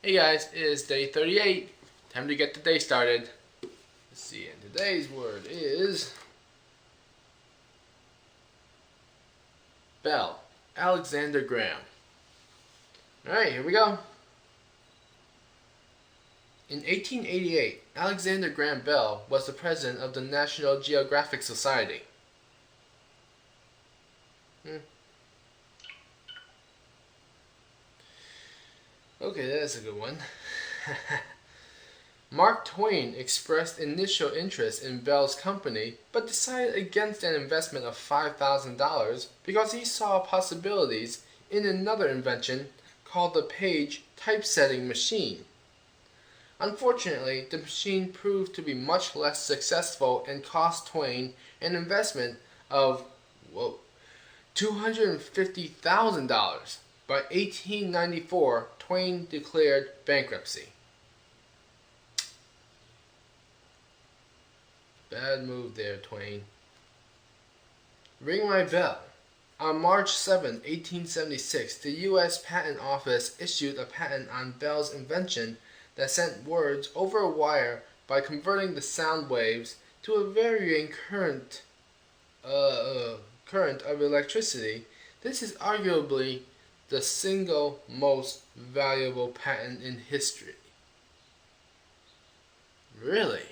Hey guys, it is day 38. Time to get the day started. Let's see, and today's word is Bell. Alexander Graham. Alright, here we go. In 1888, Alexander Graham Bell was the president of the National Geographic Society. Okay, that's a good one. Mark Twain expressed initial interest in Bell's company, but decided against an investment of $5,000 because he saw possibilities in another invention called the Page typesetting machine. Unfortunately, the machine proved to be much less successful and cost Twain an investment of $250,000. By 1894, Twain declared bankruptcy. Bad move there, Twain. Ring my bell. On March 7, 1876, the U.S. Patent Office issued a patent on Bell's invention that sent words over a wire by converting the sound waves to a varying current of electricity. This is arguably the single most valuable patent in history. Really?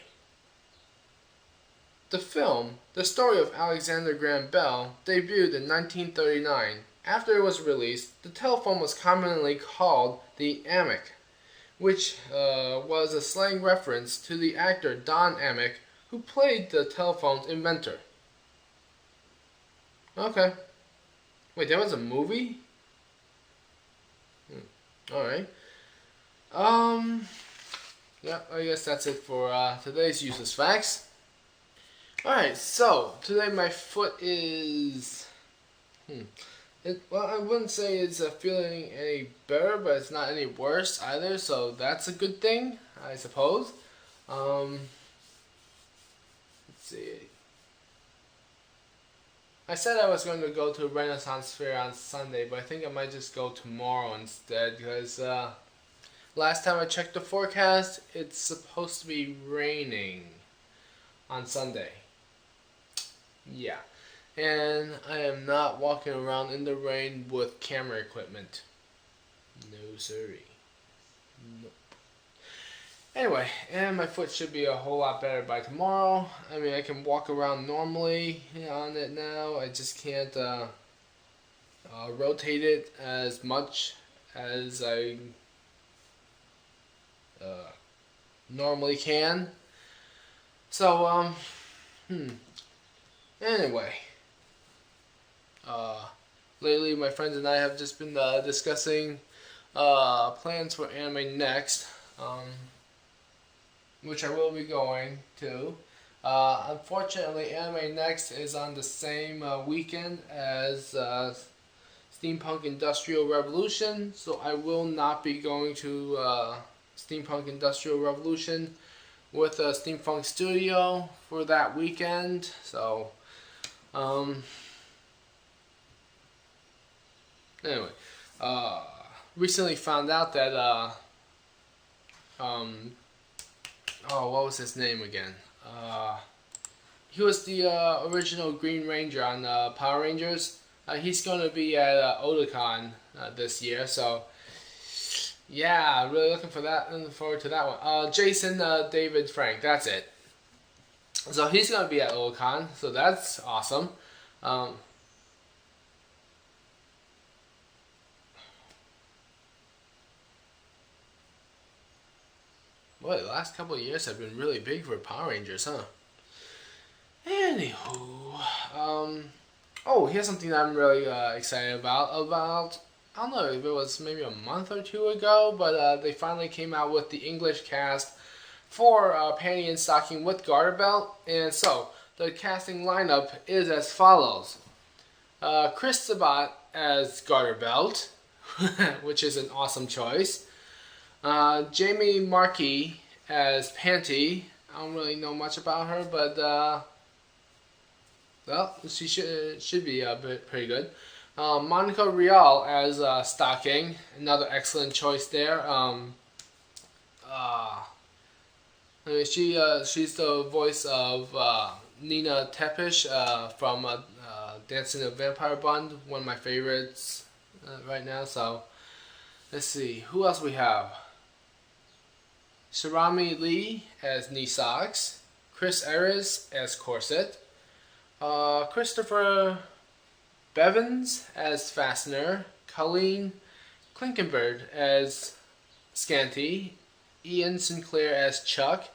The film, The Story of Alexander Graham Bell, debuted in 1939. After it was released, the telephone was commonly called the Amick, which was a slang reference to the actor Don Amick, who played the telephone's inventor. Okay. Wait, there was a movie? Alright. Yeah, I guess that's it for today's useless facts. Alright, so today my foot is well, I wouldn't say it's feeling any better, but it's not any worse either, so that's a good thing, I suppose. Let's see. I said I was going to go to Renaissance Fair on Sunday, but I think I might just go tomorrow instead, because last time I checked the forecast, it's supposed to be raining on Sunday. Yeah. And I am not walking around in the rain with camera equipment. No siree. Nope. Anyway, and my foot should be a whole lot better by tomorrow. I mean, I can walk around normally on it now. I just can't rotate it as much as I normally can. So, anyway. Lately, my friends and I have just been discussing plans for Anime Next, which I will be going to. Unfortunately, Anime Next is on the same weekend as Steampunk Industrial Revolution, so I will not be going to Steampunk Industrial Revolution with Steampunk Studio for that weekend. So, anyway, recently found out that what was his name again? He was the original Green Ranger on Power Rangers. He's going to be at Otakon this year, so yeah, really looking forward to that one. Jason David Frank, that's it. So he's going to be at Otakon, so that's awesome. Boy, the last couple of years have been really big for Power Rangers, huh? Anywho, oh, here's something that I'm really excited about. I don't know if it was maybe a month or two ago, but they finally came out with the English cast for Panty and Stocking with Garter Belt. And so, the casting lineup is as follows. Chris Sabat as Garter Belt, which is an awesome choice. Jamie Markey as Panty. I don't really know much about her, but well, she should be pretty good. Monica Rial as Stocking, another excellent choice there. She's the voice of Nina Tepish from Dancing the Vampire Bund, one of my favorites right now. So let's see who else we have. Sharami Lee as Nisox, Chris Ayres as Corset, Christopher Bevins as Fastener, Colleen Klinkenberg as Scanty, Ian Sinclair as Chuck,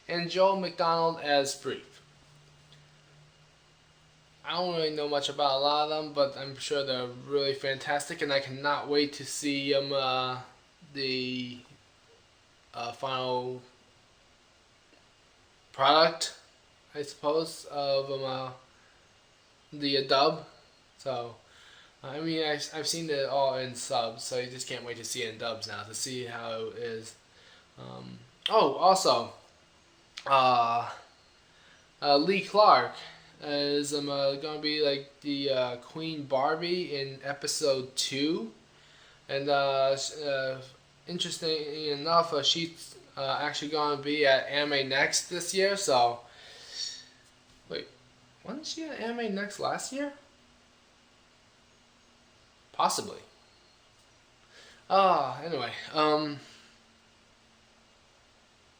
and Joel McDonald as Brief. I don't really know much about a lot of them, but I'm sure they're really fantastic, and I cannot wait to see the final product, I suppose, of the dub. So, I mean, I've seen it all in subs, so you just can't wait to see it in dubs now to see how it is. Also, Lee Clark is going to be like the Queen Barbie in episode 2, and interestingly enough, she's actually going to be at Anime Next this year. So, wait, wasn't she at Anime Next last year? Possibly. Anyway,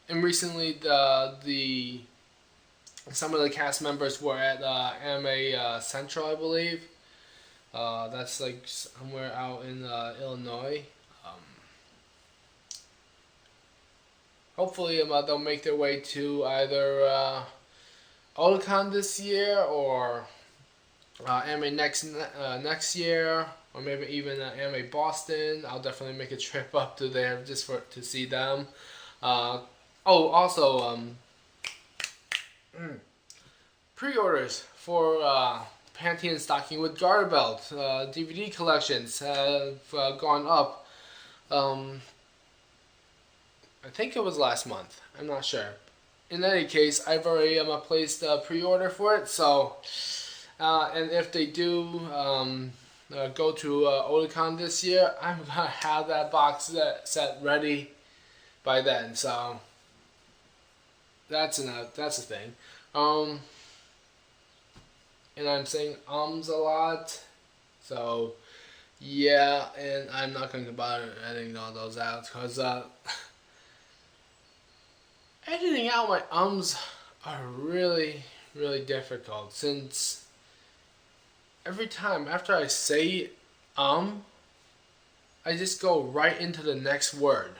and recently some of the cast members were at Anime Central, I believe. That's like somewhere out in Illinois. Hopefully they'll make their way to either Otakon this year or Anime next year, or maybe even Anime Boston. I'll definitely make a trip up to there just to see them. Also, pre-orders for Pantheon Stocking with Garter Belt DVD collections have gone up. I think it was last month. I'm not sure. In any case, I've already placed a pre-order for it. So, and if they do go to Otakon this year, I'm gonna have that box set ready by then. So that's a thing. And I'm saying a lot. So yeah, and I'm not going to bother editing all those out because editing out my are really, really difficult, since every time after I say I just go right into the next word.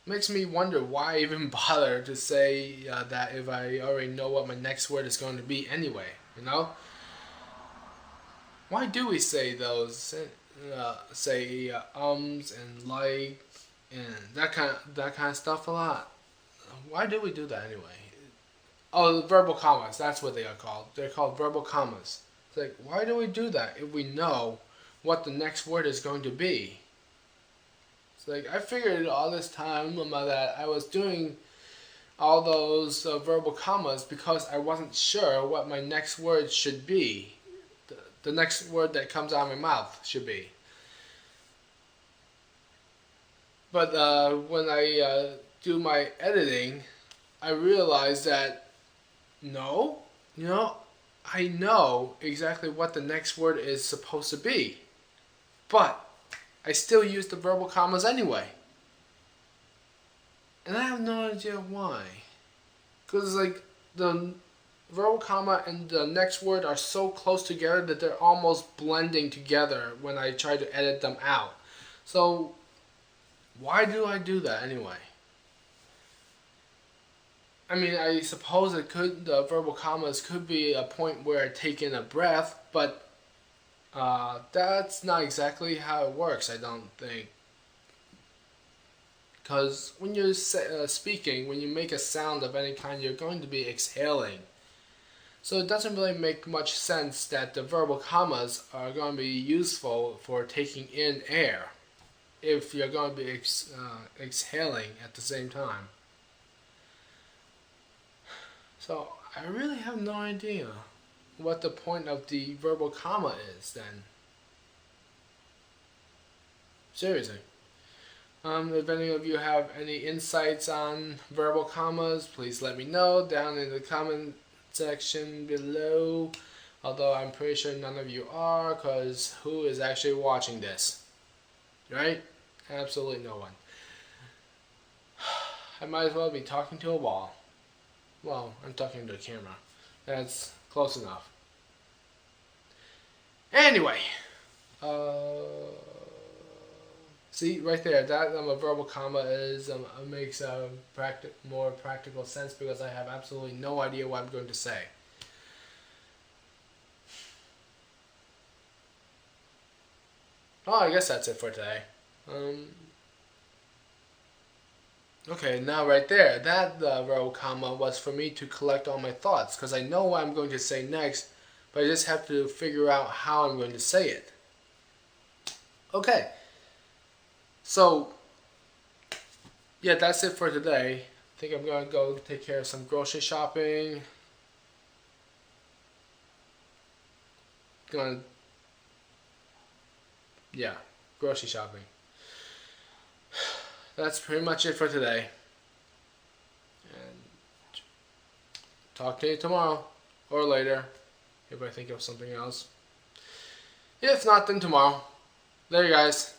Makes me wonder why I even bother to say that if I already know what my next word is going to be anyway, you know? Why do we say those, and like, and that kind of stuff a lot? Why do we do that anyway? Oh, verbal commas, that's what they are called. They're called verbal commas. It's like, why do we do that if we know what the next word is going to be? It's like, I figured all this time that I was doing all those verbal commas because I wasn't sure what my next word should be. The next word that comes out of my mouth should be. But when I do my editing, I realize that no, I know exactly what the next word is supposed to be, but I still use the verbal commas anyway, and I have no idea why. Because like the verbal comma and the next word are so close together that they're almost blending together when I try to edit them out. So why do I do that anyway? I mean, I suppose the verbal commas could be a point where I take in a breath, but that's not exactly how it works, I don't think. Because when you're speaking, when you make a sound of any kind, you're going to be exhaling. So it doesn't really make much sense that the verbal commas are going to be useful for taking in air if you're going to be exhaling at the same time. So I really have no idea what the point of the verbal comma is then. Seriously. If any of you have any insights on verbal commas, please let me know down in the comment section below. Although I'm pretty sure none of you are, because who is actually watching this? Right? Absolutely no one. I might as well be talking to a wall. Well, I'm talking to the camera. That's close enough. Anyway. See, right there, that a verbal comma is makes a more practical sense because I have absolutely no idea what I'm going to say. Oh, I guess that's it for today. Okay, now right there, that verbal comma was for me to collect all my thoughts because I know what I'm going to say next, but I just have to figure out how I'm going to say it. Okay. So, yeah, that's it for today. I think I'm going to go take care of some grocery shopping. Yeah, grocery shopping. That's pretty much it for today. And talk to you tomorrow or later if I think of something else. If not, then tomorrow. Later, guys.